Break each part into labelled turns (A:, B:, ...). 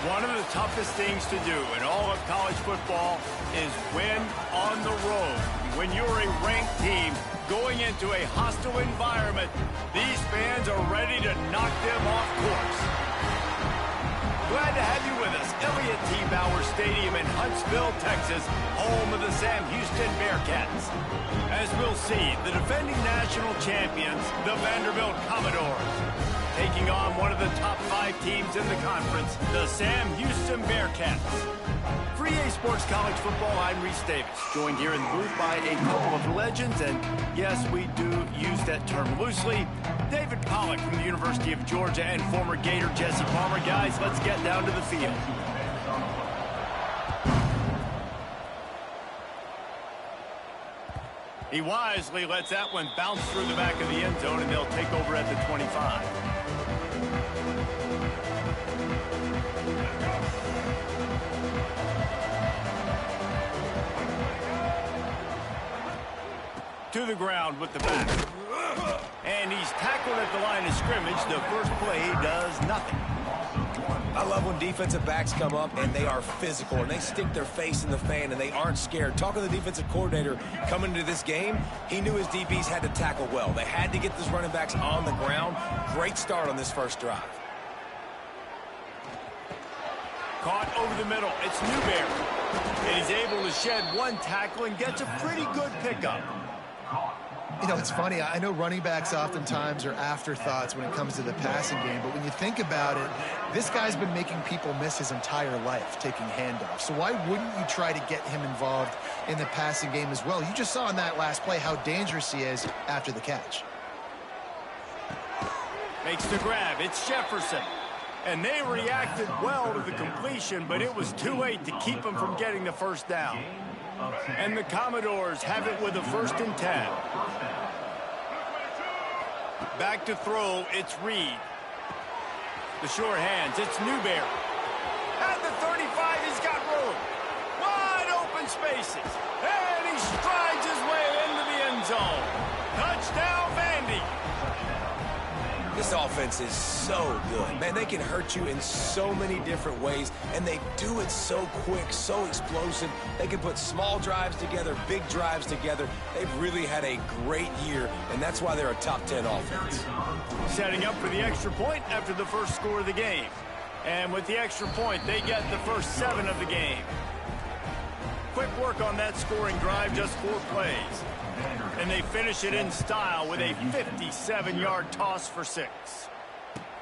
A: One of the toughest things to do in all of college football is win on the road. When you're a ranked team going into a hostile environment, these fans are ready to knock them off course. Glad to have you with us. Elliott T. Bauer Stadium in Huntsville, Texas, home of the Sam Houston Bearcats. As we'll see, the defending national champions, the Vanderbilt Commodores, taking on one of the top 5 teams in the conference, the Sam Houston Bearcats. For EA Sports College Football, I'm Reese Davis, joined here in the booth by a couple of legends, and yes, we do use that term loosely. David Pollack from the University of Georgia and former Gator Jesse Palmer. Guys, let's get down to the field. He wisely lets that one bounce through the back of the end zone, and they'll take over at the 25. To the ground with the back. And he's tackled at the line of scrimmage. The first play does nothing.
B: I love when defensive backs come up and they are physical and they stick their face in the fan and they aren't scared. Talking to the defensive coordinator coming into this game, he knew his DBs had to tackle well. They had to get those running backs on the ground. Great start on this first drive.
A: Caught over the middle. It's Newberry. And he's able to shed one tackle and gets a pretty good pickup.
C: You know, it's funny. I know running backs oftentimes are afterthoughts when it comes to the passing game, but when you think about it, this guy's been making people miss his entire life taking handoffs. So why wouldn't you try to get him involved in the passing game as well? You just saw in that last play how dangerous he is after the catch.
A: Makes the grab. It's Jefferson. And they reacted well to the completion, but it was too late to keep him from getting the first down. And the Commodores have it with a 1st and 10. Back to throw, it's Reed. The short hands, it's Newberry. At the 35, he's got room. Wide open spaces. And he strides his way into the end zone. Touchdown, Vandy.
B: This offense is so good. Man, they can hurt you in so many different ways, and they do it so quick, so explosive. They can put small drives together, big drives together. They've really had a great year, and that's why they're a top 10 offense.
A: Setting up for the extra point after the first score of the game. And with the extra point, they get the first 7 of the game. Quick work on that scoring drive, just 4 plays. And they finish it in style with a 57-yard toss for 6.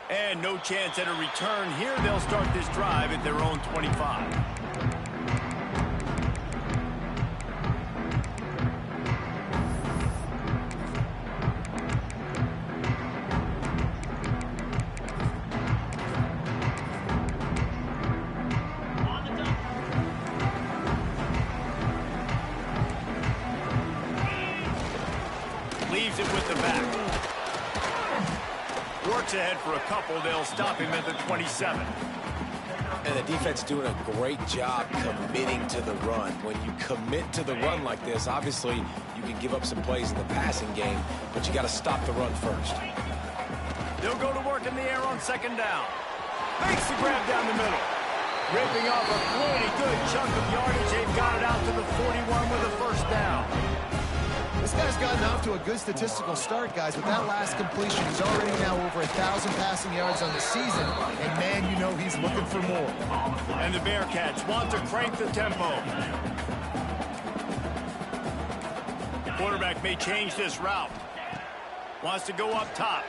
A: And no chance at a return here. They'll start this drive at their own 25. Leaves it with the back. Works ahead for a couple. They'll stop him at the 27.
B: And the defense doing a great job committing to the run. When you commit to the run like this, obviously you can give up some plays in the passing game, but you got to stop the run first.
A: They'll go to work in the air on 2nd down. Makes the grab down the middle. Ripping off a pretty good chunk of yardage. They've got it out to the 41 with a 1st down.
C: This guy's gotten off to a good statistical start, guys. With that last completion, he's already now over 1,000 passing yards on the season. And, man, you know he's looking for more.
A: And the Bearcats want to crank the tempo. Quarterback may change this route. Wants to go up top.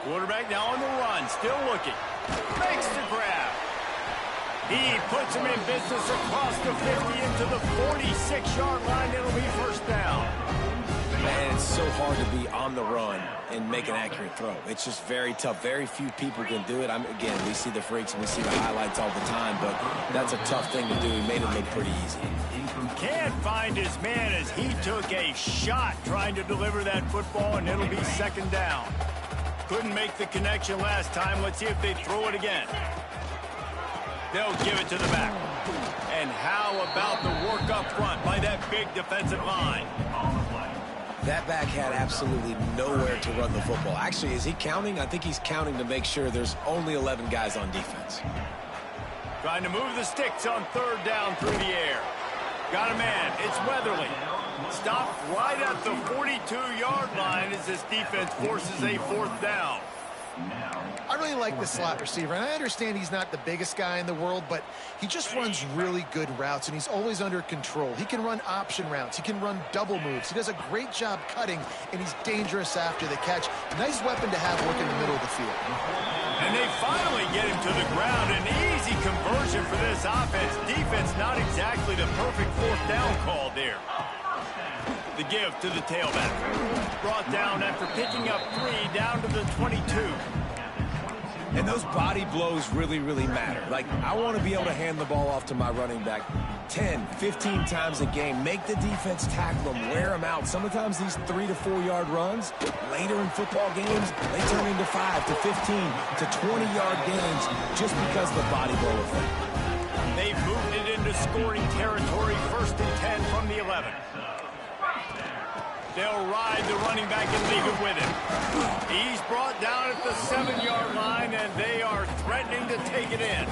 A: Quarterback now on the run, still looking. Makes the grab. He puts him in business across the 50 into the 46-yard line. It'll be 1st down.
B: Man, it's so hard to be on the run and make an accurate throw. It's just very tough. Very few people can do it. Again, we see the freaks and we see the highlights all the time, but that's a tough thing to do. He made it look pretty easy.
A: Can't find his man as he took a shot trying to deliver that football, and it'll be 2nd down. Couldn't make the connection last time. Let's see if they throw it again. They'll give it to the back. And how about the work up front by that big defensive line?
B: That back had absolutely nowhere to run the football. Actually, is he counting? I think he's counting to make sure there's only 11 guys on defense.
A: Trying to move the sticks on third down through the air. Got a man. It's Weatherly. Stopped right at the 42-yard line as this defense forces a fourth down.
C: I really like the slot receiver, and I understand he's not the biggest guy in the world, but he just runs really good routes, and he's always under control. He can run option routes. He can run double moves. He does a great job cutting, and he's dangerous after the catch. Nice weapon to have working in the middle of the field.
A: And they finally get him to the ground. An easy conversion for this offense. Defense not exactly the perfect fourth down call there. The give to the tailback. Brought down after picking up 3 down to the 22.
B: And those body blows really, really matter. Like, I want to be able to hand the ball off to my running back 10, 15 times a game. Make the defense tackle them, wear them out. Sometimes these 3 to 4 yard runs, later in football games, they turn into 5 to 15 to 20-yard games just because of the body blow effect.
A: They've moved it into scoring territory, 1st and 10 from the 11. They'll ride the running back and leave it with him. He's brought down at the 7-yard line, and they are threatening to take it in.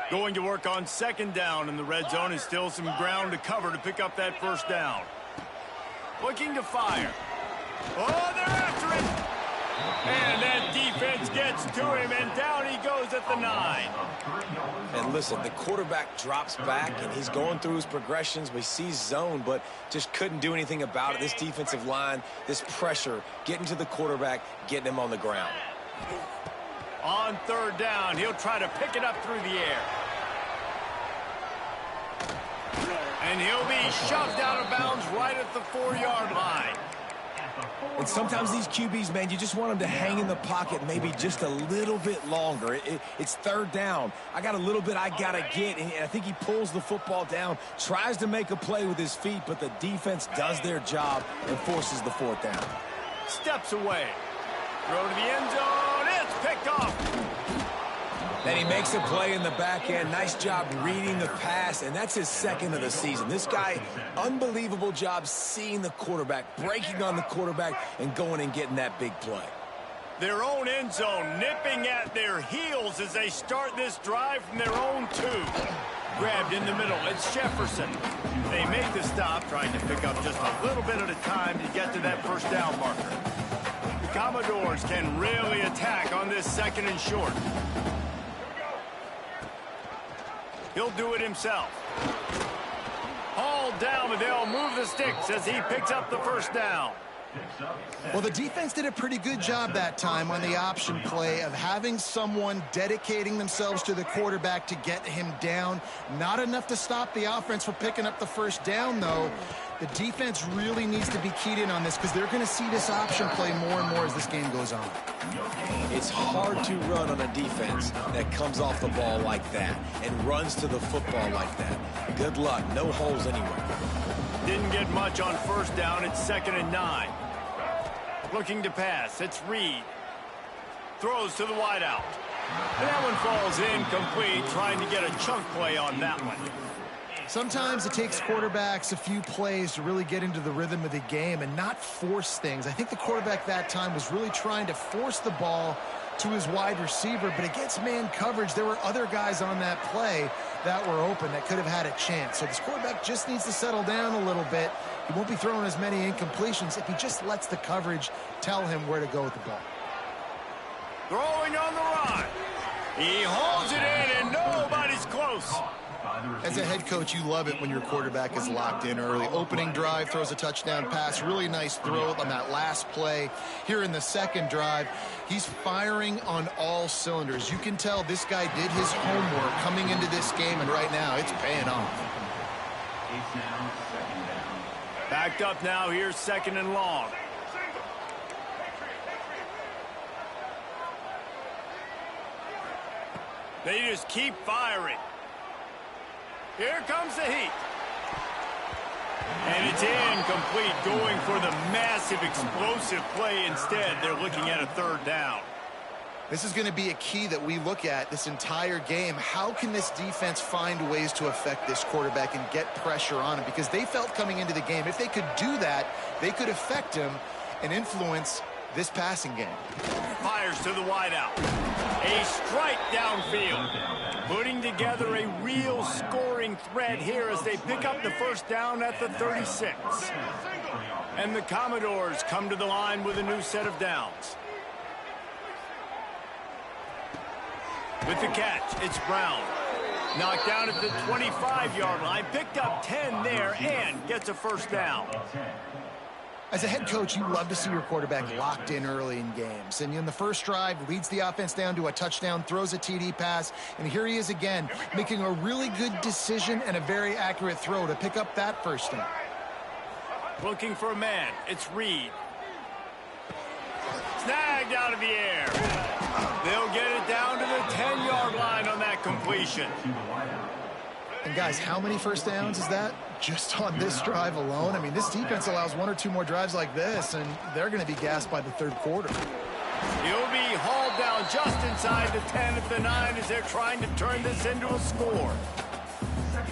A: Going to work on 2nd down in the red zone is still some ground to cover to pick up that 1st down. Looking to fire. Oh, they're after it. And that defense gets to him, and down he goes at the 9.
B: And listen, the quarterback drops back, and he's going through his progressions. We see zone, but just couldn't do anything about it. This defensive line, this pressure, getting to the quarterback, getting him on the ground.
A: On 3rd down, he'll try to pick it up through the air. And he'll be shoved out of bounds right at the 4-yard line.
B: And sometimes these QBs, man, you just want them to hang in the pocket maybe just a little bit longer. It's 3rd down. I got a little bit I got to get, and I think he pulls the football down, tries to make a play with his feet, but the defense does their job and forces the 4th down.
A: Steps away. Throw to the end zone. It's picked off.
B: And he makes a play in the back end. Nice job reading the pass, and that's his 2nd of the season. This guy, unbelievable job seeing the quarterback, breaking on the quarterback, and going and getting that big play.
A: Their own end zone nipping at their heels as they start this drive from their own 2. Grabbed in the middle. It's Jefferson. They make the stop, trying to pick up just a little bit at a time to get to that 1st down marker. The Commodores can really attack on this 2nd and short. He'll do it himself. Hauled down, but they'll move the sticks as he picks up the 1st down.
C: Well, the defense did a pretty good job that time on the option play of having someone dedicating themselves to the quarterback to get him down. Not enough to stop the offense from picking up the 1st down, though. The defense really needs to be keyed in on this because they're going to see this option play more and more as this game goes on.
B: It's hard to run on a defense that comes off the ball like that and runs to the football like that. Good luck. No holes anywhere.
A: Didn't get much on 1st down. It's 2nd and 9. Looking to pass. It's Reed. Throws to the wideout. And that one falls incomplete, trying to get a chunk play on that one.
C: Sometimes it takes quarterbacks a few plays to really get into the rhythm of the game and not force things. I think the quarterback that time was really trying to force the ball to his wide receiver, but against man coverage, there were other guys on that play that were open that could have had a chance. So this quarterback just needs to settle down a little bit. He won't be throwing as many incompletions if he just lets the coverage tell him where to go with the ball.
A: Throwing on the run. He holds it in, and nobody's close.
C: As a head coach, you love it when your quarterback is locked in early. Opening drive, throws a touchdown pass. Really nice throw on that last play. Here in the 2nd drive, he's firing on all cylinders. You can tell this guy did his homework coming into this game, and right now it's paying off.
A: Backed up now. Here's 2nd and long. They just keep firing. Here comes the heat. And it's incomplete, going for the massive explosive play instead. They're looking at a 3rd down.
C: This is going to be a key that we look at this entire game. How can this defense find ways to affect this quarterback and get pressure on him? Because they felt coming into the game, if they could do that, they could affect him and influence this passing game.
A: Fires to the wideout. A strike downfield. Putting together a real scoring threat here as they pick up the first down at the 36. And the Commodores come to the line with a new set of downs. With the catch, it's Brown. Knocked down at the 25-yard line. Picked up 10 there and gets a first down.
C: As a head coach, you love to see your quarterback locked in early in games. And in the first drive, leads the offense down to a touchdown, throws a TD pass, and here he is again, making a really good decision and a very accurate throw to pick up that first down.
A: Looking for a man. It's Reed. Snagged out of the air. They'll get it down to the 10-yard line on that completion.
C: And guys, how many first downs is that? Just on this drive alone? I mean, this defense allows one or two more drives like this, and they're going to be gassed by the third quarter.
A: He'll be hauled down just inside the 10 at the 9 as they're trying to turn this into a score.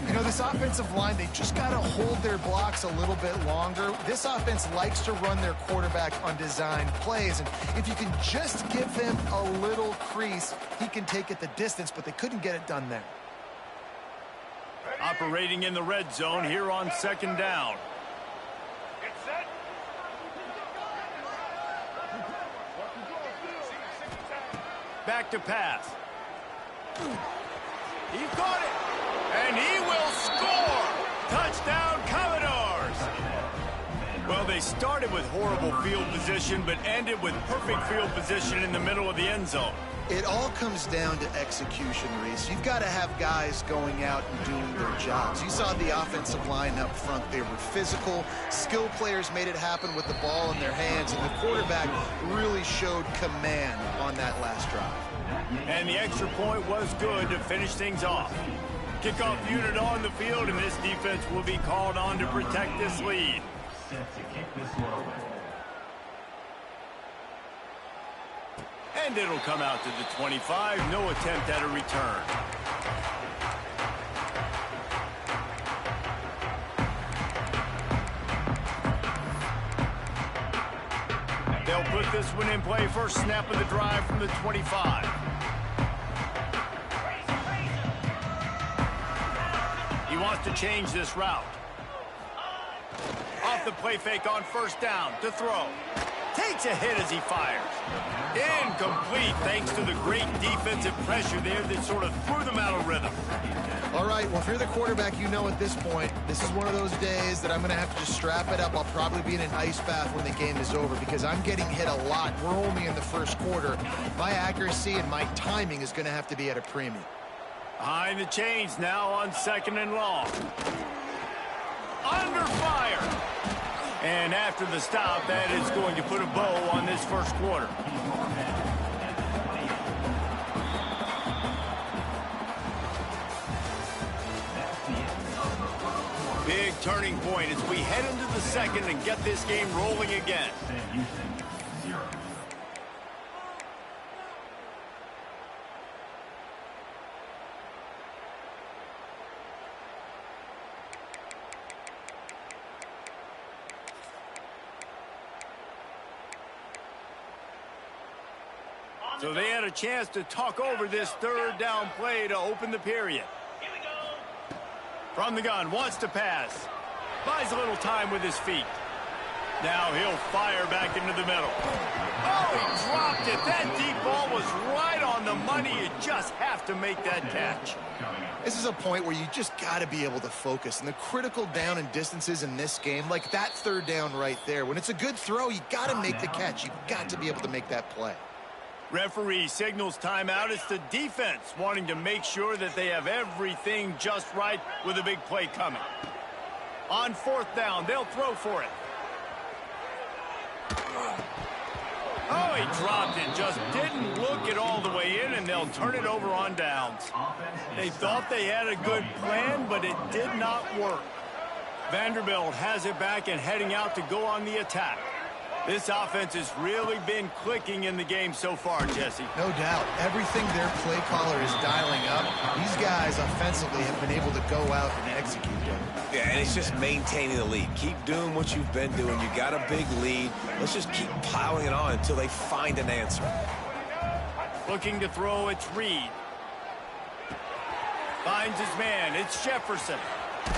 C: You know, this offensive line, they just got to hold their blocks a little bit longer. This offense likes to run their quarterback on designed plays, and if you can just give him a little crease, he can take it the distance, but they couldn't get it done there.
A: Operating in the red zone here on second down. Back to pass. He caught it, and he will score. Touchdown, Commodores. Well, they started with horrible field position, but ended with perfect field position in the middle of the end zone.
C: It all comes down to execution, Reese. You've got to have guys going out and doing their jobs. You saw the offensive line up front. They were physical. Skill players made it happen with the ball in their hands, and the quarterback really showed command on that last drive.
A: And the extra point was good to finish things off. Kickoff unit on the field, and this defense will be called on to protect this lead. And it'll come out to the 25. No attempt at a return. They'll put this one in play. First snap of the drive from the 25. He wants to change this route. Off the play fake on first down to throw. Takes a hit as he fires. Incomplete thanks to the great defensive pressure there that sort of threw them out of rhythm.
C: All right, well, if you're the quarterback, you know at this point, this is one of those days that I'm going to have to just strap it up. I'll probably be in an ice bath when the game is over because I'm getting hit a lot. We're only in the first quarter. My accuracy and my timing is going to have to be at a premium.
A: Behind the chains now on second and long. Under fire. And after the stop, that is going to put a bow on this first quarter. Big turning point as we head into the second and get this game rolling again. So they had a chance to talk over this third down play to open the period. From the gun, wants to pass. Buys a little time with his feet. Now he'll fire back into the middle. Oh, he dropped it. That deep ball was right on the money. You just have to make that catch.
C: This is a point where you just got to be able to focus. And the critical down and distances in this game, like that third down right there, when it's a good throw, you got to make the catch. You've got to be able to make that play.
A: Referee signals timeout. It's the defense wanting to make sure that they have everything just right with a big play coming. On fourth down, they'll throw for it. Oh, he dropped it. Just didn't look it all the way in, and they'll turn it over on downs. They thought they had a good plan, but it did not work. Vanderbilt has it back and heading out to go on the attack. This offense has really been clicking in the game so far, Jesse.
C: No doubt. Everything their play caller is dialing up, these guys offensively have been able to go out and execute them.
B: Yeah, and it's just maintaining the lead. Keep doing what you've been doing. You got a big lead. Let's just keep piling it on until they find an answer.
A: Looking to throw, it's Reed. Finds his man, it's Jefferson.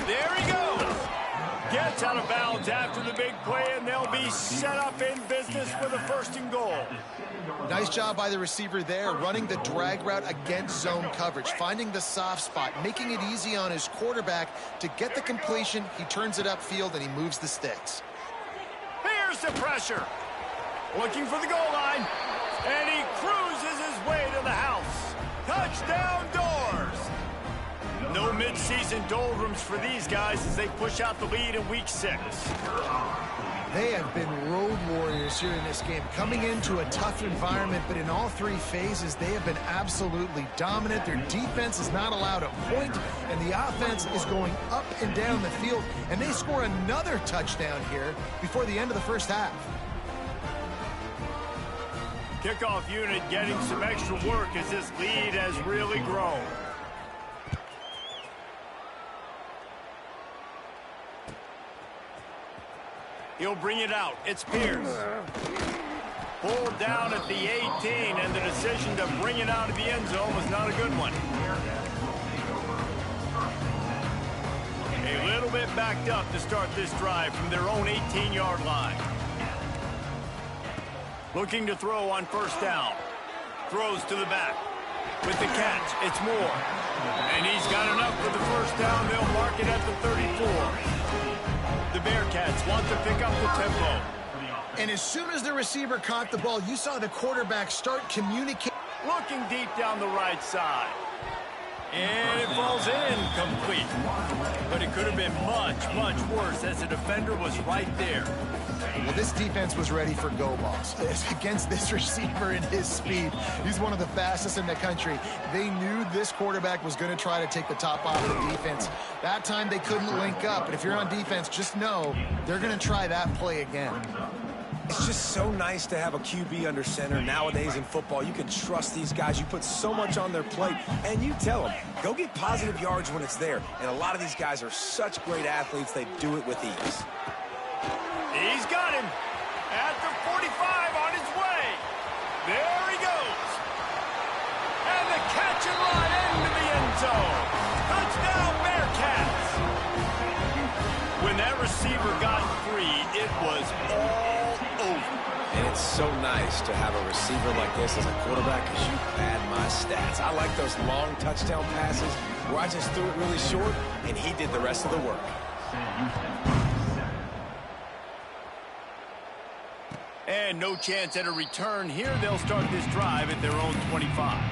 A: There he goes. Gets out of bounds after the big play, and they'll be set up in business with a 1st and goal.
C: Nice job by the receiver there, running the drag route against zone coverage, finding the soft spot, making it easy on his quarterback to get the completion. He turns it upfield, and he moves the sticks.
A: Here's the pressure. Looking for the goal line, and he cruises his way to the house. Touchdown Doors! No mid-season doldrums for these guys as they push out the lead in Week 6.
C: They have been road warriors here in this game, coming into a tough environment, but in all 3 phases, they have been absolutely dominant. Their defense is not allowed a point, and the offense is going up and down the field, and they score another touchdown here before the end of the first half.
A: Kickoff unit getting some extra work as this lead has really grown. He'll bring it out. It's Pierce. Pulled down at the 18, and the decision to bring it out of the end zone was not a good one. A little bit backed up to start this drive from their own 18-yard line. Looking to throw on 1st down. Throws to the back. With the catch, it's Moore. And he's got enough for the 1st down. They'll mark it at the 34. The Bearcats want to pick up the tempo.
C: And as soon as the receiver caught the ball, you saw the quarterback start communicating.
A: Looking deep down the right side. And it falls in complete. But it could have been much, much worse as the defender was right there.
C: Well, this defense was ready for go balls. Against this receiver and his speed, he's one of the fastest in the country. They knew this quarterback was going to try to take the top off the defense. That time they couldn't link up, but if you're on defense, just know they're going to try that play again.
B: It's just so nice to have a QB under center. Nowadays in football, you can trust these guys. You put so much on their plate, and you tell them, go get positive yards when it's there. And a lot of these guys are such great athletes, they do it with ease.
A: He's got him at the 45 on his way. There he goes. And the catch and run into the end zone. Touchdown, Bearcats. When that receiver got free, it was all over.
B: And it's so nice to have a receiver like this as a quarterback because you pad my stats. I like those long touchdown passes where I just threw it really short, and he did the rest of the work.
A: And no chance at a return here. They'll start this drive at their own 25.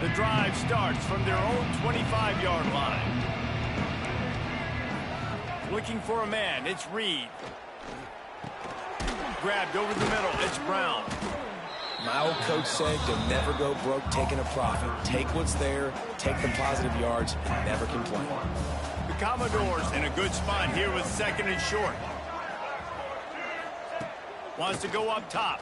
A: The drive starts from their own 25-yard line. Looking for a man, it's Reed. Grabbed over the middle, it's Brown.
B: My old coach said you'll never go broke taking a profit. Take what's there, take the positive yards, and never complain.
A: The Commodores in a good spot here with 2nd and short. Wants to go up top.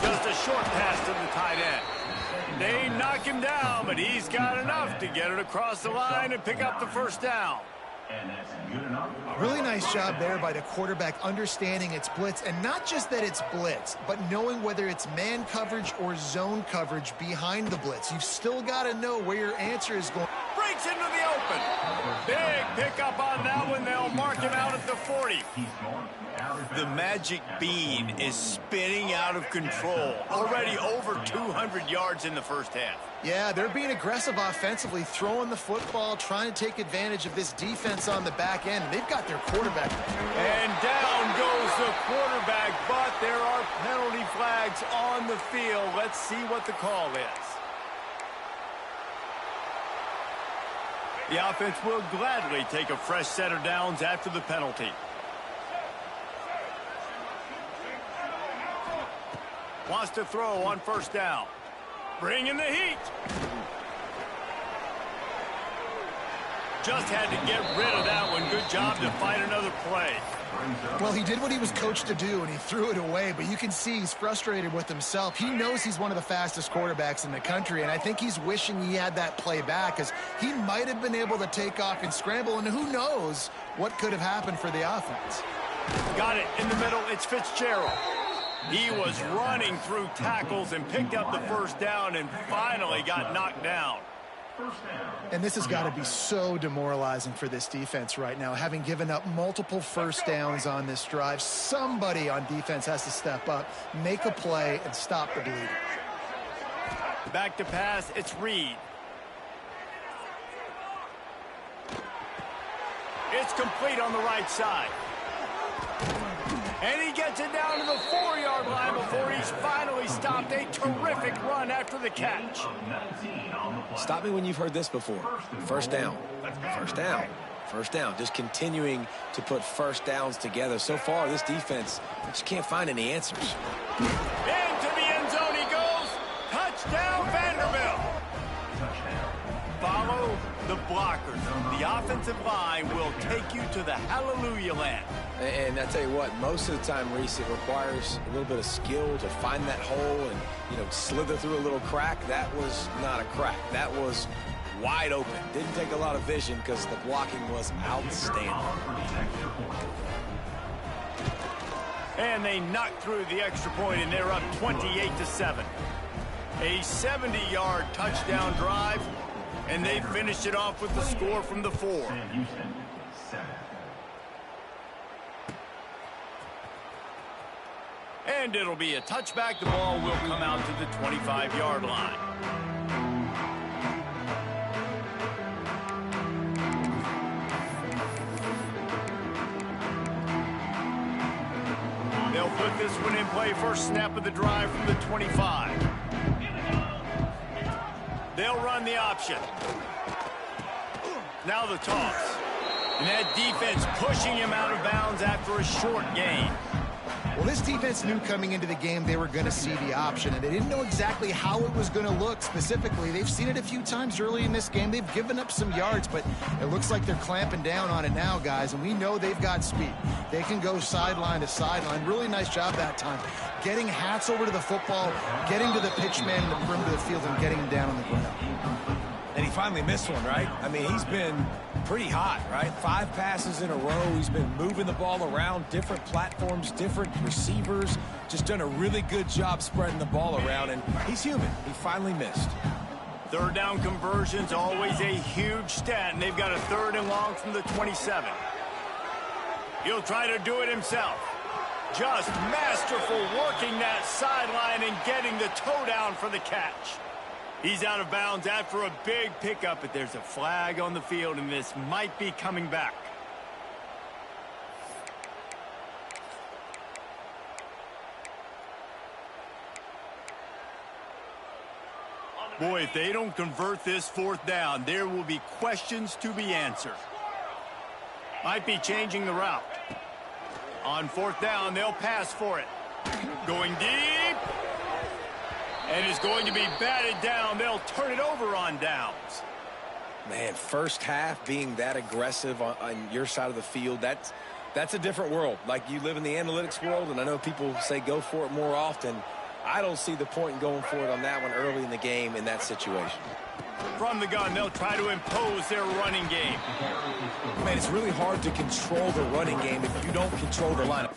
A: Just a short pass to the tight end. They knock him down, but he's got enough to get it across the line and pick up the 1st down.
C: Really nice job there by the quarterback understanding it's blitz, and not just that it's blitz, but knowing whether it's man coverage or zone coverage behind the blitz. You've still got to know where your answer is going.
A: Breaks into the open. Big pickup on that one. They'll mark him out at the 40. The magic bean is spinning out of control. Already over 200 yards in the 1st half.
C: Yeah, they're being aggressive offensively, throwing the football, trying to take advantage of this defense on the back end. They've got their quarterback.
A: And down goes the quarterback, but there are penalty flags on the field. Let's see what the call is. The offense will gladly take a fresh set of downs after the penalty. Wants to throw on first down. Bringing the heat. Just had to get rid of that one. Good job to find another play.
C: Well, he did what he was coached to do, and he threw it away, but you can see he's frustrated with himself. He knows he's one of the fastest quarterbacks in the country, and I think he's wishing he had that play back, because he might have been able to take off and scramble, and who knows what could have happened for the offense.
A: Got it in the middle. It's Fitzgerald. He was running through tackles and picked up the first down and finally got knocked down.
C: And this has got to be so demoralizing for this defense right now, having given up multiple first downs on this drive. Somebody on defense has to step up, make a play, and stop the bleeding.
A: Back to pass, it's Reed. It's complete on the right side. And he gets it down to the 4-yard line before he's finally stopped. A terrific run after the catch.
B: Stop me when you've heard this before. First down. First down. First down. Just continuing to put first downs together. So far, this defense just can't find any answers.
A: Into the end zone he goes. Touchdown, Vanderbilt. Follow the blockers. The offensive line will take you to the hallelujah land.
B: And I tell you what, most of the time, Reese, it requires a little bit of skill to find that hole and, slither through a little crack. That was not a crack. That was wide open. Didn't take a lot of vision because the blocking was outstanding.
A: And they knocked through the extra point, and they're up 28-7. A 70-yard touchdown drive, and they finished it off with the score from the 4. And it'll be a touchback. The ball will come out to the 25-yard line. They'll put this one in play. First snap of the drive from the 25. They'll run the option. Now the toss. And that defense pushing him out of bounds after a short gain.
C: Well, this defense knew coming into the game they were going to see the option, and they didn't know exactly how it was going to look specifically. They've seen it a few times early in this game. They've given up some yards, but it looks like they're clamping down on it now, guys, and we know they've got speed. They can go sideline to sideline. Really nice job that time. Getting hats over to the football, getting to the pitch man in the perimeter of the field, and getting him down on the ground.
B: And he finally missed one, right? I mean, he's been pretty hot, right? 5 passes in a row. He's been moving the ball around, different platforms, different receivers. Just done a really good job spreading the ball around, and he's human. He finally missed.
A: Third down conversion's always a huge stat, and they've got a 3rd and long from the 27. He'll try to do it himself. Just masterful working that sideline and getting the toe down for the catch. He's out of bounds after a big pickup, but there's a flag on the field, and this might be coming back. Boy, if they don't convert this 4th down, there will be questions to be answered. Might be changing the route. On 4th down, they'll pass for it. Going deep. And is going to be batted down. They'll turn it over on downs.
B: Man, first half being that aggressive on your side of the field, that's a different world. Like, you live in the analytics world, and I know people say go for it more often. I don't see the point in going for it on that one early in the game in that situation.
A: From the gun, they'll try to impose their running game.
B: Man, it's really hard to control the running game if you don't control the lineup.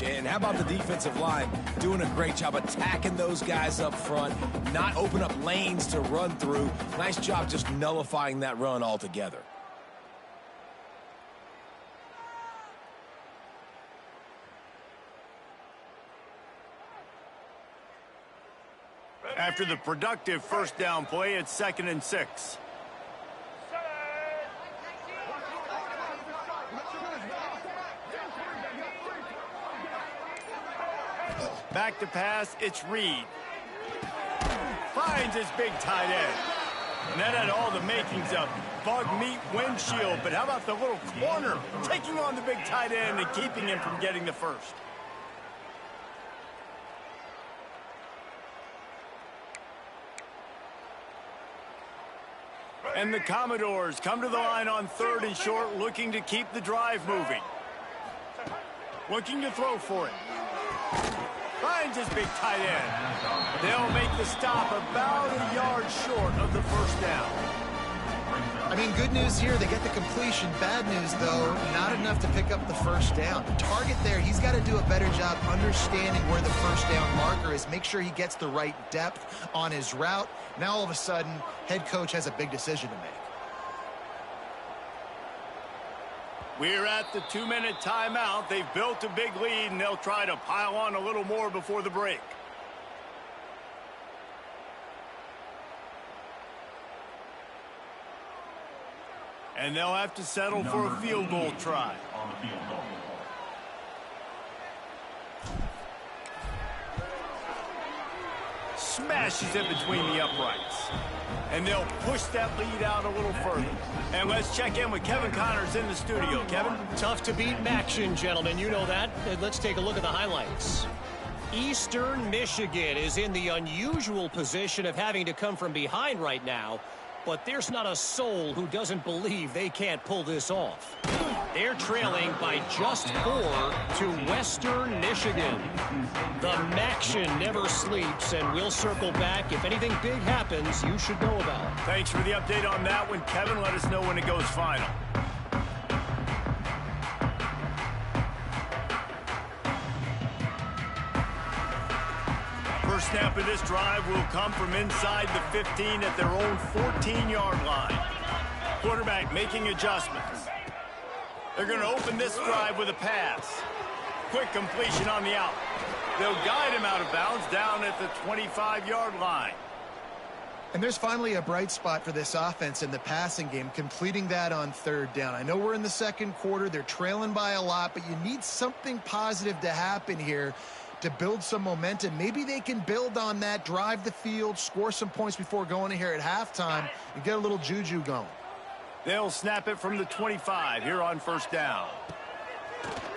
B: coach. And how about the defensive line doing a great job attacking those guys up front, not open up lanes to run through. Nice job just nullifying that run altogether.
A: After the productive first down play, it's 2nd and 6. Back to pass, it's Reed. Finds his big tight end. And that had all the makings of bug meat windshield. But how about the little corner taking on the big tight end and keeping him from getting the first? And the Commodores come to the line on 3rd and short, looking to keep the drive moving. Looking to throw for it. Finds his big tight end. They'll make the stop about a yard short of the first down.
C: I mean, good news here, they get the completion. Bad news, though, not enough to pick up the first down. The target there, he's got to do a better job understanding where the first down marker is. Make sure he gets the right depth on his route. Now, all of a sudden, head coach has a big decision to make.
A: We're at the 2-minute timeout. They've built a big lead, and they'll try to pile on a little more before the break. And they'll have to settle for a field goal try. Smashes it between the uprights. And they'll push that lead out a little further. And let's check in with Kevin Connors in the studio. Kevin?
D: Tough to beat action, gentlemen. You know that. Let's take a look at the highlights. Eastern Michigan is in the unusual position of having to come from behind right now. But there's not a soul who doesn't believe they can't pull this off. They're trailing by just 4 to Western Michigan. The Maction never sleeps, and we'll circle back. If anything big happens, you should know about it.
A: Thanks for the update on that one, Kevin. Let us know when it goes final. First snap of this drive will come from inside the 15 at their own 14-yard line. Quarterback making adjustments. They're going to open this drive with a pass. Quick completion on the out. They'll guide him out of bounds down at the 25-yard line.
C: And there's finally a bright spot for this offense in the passing game, completing that on 3rd down. I know we're in the 2nd quarter. They're trailing by a lot, but you need something positive to happen here to build some momentum. Maybe they can build on that, drive the field, score some points before going in here at halftime, and get a little juju going.
A: They'll snap it from the 25 here on first down.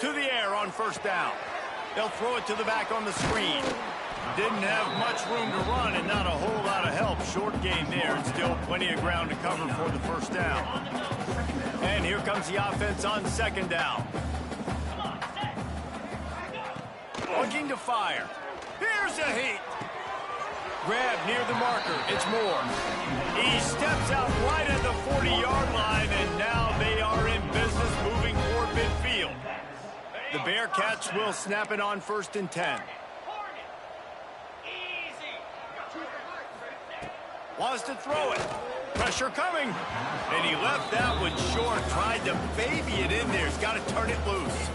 A: To the air on first down. They'll throw it to the back on the screen. Didn't have much room to run and not a whole lot of help. Short gain there and still plenty of ground to cover for the first down. And here comes the offense on 2nd down. Looking to fire. Here's a heat. Grab near the marker. It's Moore. He steps out right at the 40-yard line, and now they are in business moving toward midfield. The Bearcats will snap it on 1st and 10. Wants to throw it. Pressure coming. And he left that one short. Tried to baby it in there. He's got to turn it loose.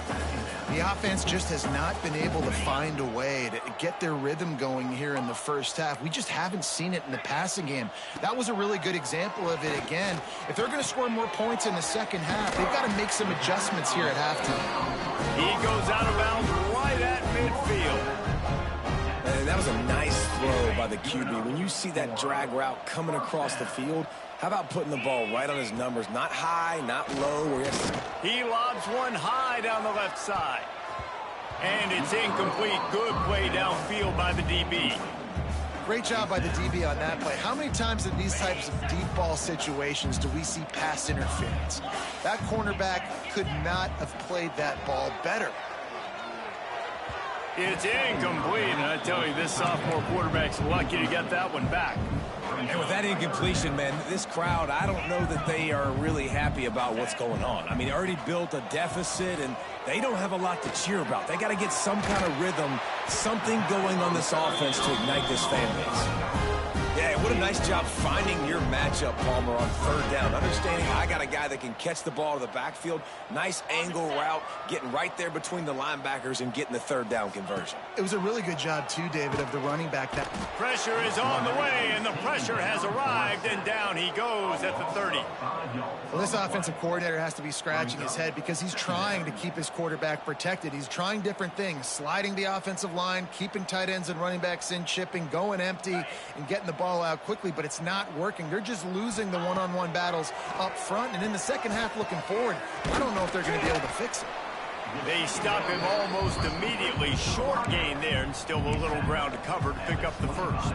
C: The offense just has not been able to find a way to get their rhythm going here in the first half. We just haven't seen it in the passing game. That was a really good example of it again. If they're going to score more points in the second half, they've got to make some adjustments here at halftime.
A: He goes out of bounds right at midfield.
B: And that was a nice throw by the QB. When you see that drag route coming across the field, how about putting the ball right on his numbers? Not high, not low.
A: He lobs one high down the left side. And it's incomplete. Good play downfield by the DB.
C: Great job by the DB on that play. How many times in these types of deep ball situations do we see pass interference? That cornerback could not have played that ball better.
A: It's incomplete, and I tell you, this sophomore quarterback's lucky to get that one back.
B: And with that incompletion, man, this crowd, I don't know that they are really happy about what's going on. I mean, they already built a deficit, and they don't have a lot to cheer about. They got to get some kind of rhythm, something going on this offense to ignite this fan base. Yeah, what a nice job finding your matchup, Palmer, on third down. Understanding I got a guy that can catch the ball to the backfield. Nice angle route, getting right there between the linebackers and getting the third down conversion.
C: It was a really good job, too, David, of the running back. That
A: pressure is on the way, and the pressure has arrived, and down he goes at the 30.
C: Well, this offensive coordinator has to be scratching his head because he's trying to keep his quarterback protected. He's trying different things, sliding the offensive line, keeping tight ends and running backs in, chipping, going empty, and getting the ball out quickly, but it's not working. They're just losing the one-on-one battles up front, and in the second half looking forward, I don't know if they're going to be able to fix it.
A: They stop him almost immediately. Short gain there, and still a little ground to cover to pick up the first.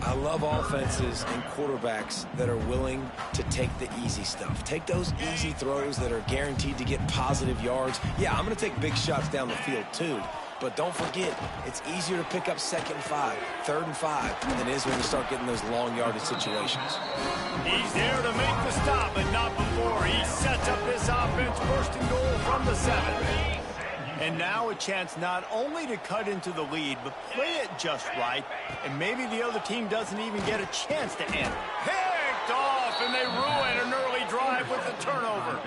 B: I love offenses and quarterbacks that are willing to take the easy stuff. Take those easy throws that are guaranteed to get positive yards. Yeah, I'm going to take big shots down the field too. But don't forget, it's easier to pick up 2nd and 5, 3rd and 5 than it is when you start getting those long yardage situations.
A: He's there to make the stop, but not before. He sets up this offense, first and goal from the 7. And now a chance not only to cut into the lead, but play it just right, and maybe the other team doesn't even get a chance to enter. Picked off, and they ruin an early drive with the turnover.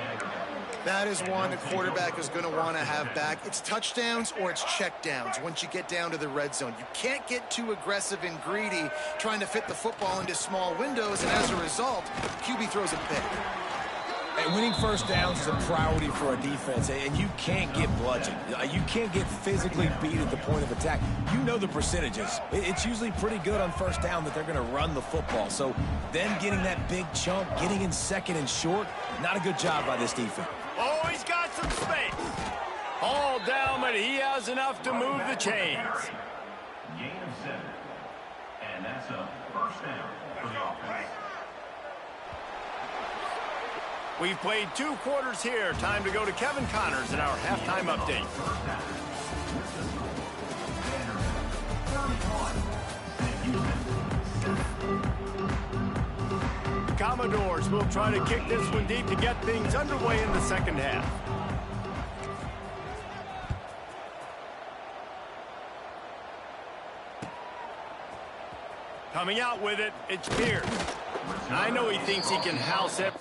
C: That is one the quarterback is going to want to have back. It's touchdowns or it's checkdowns once you get down to the red zone. You can't get too aggressive and greedy trying to fit the football into small windows, and as a result, QB throws a pick.
B: And winning first downs is a priority for a defense, and you can't get bludgeoned. You can't get physically beat at the point of attack. You know the percentages. It's usually pretty good on first down that they're going to run the football. So then getting that big chunk, getting in 2nd and short, not a good job by this defense.
A: Oh, he's got some space. All down, but he has enough to move the chains.
E: Gain of 7. And that's a first down for the offense.
A: We've played 2 quarters here. Time to go to Kevin Connors in our halftime update. The Commodores will try to kick this one deep to get things underway in the second half. Coming out with it, it's Pierce. I know he thinks he can house every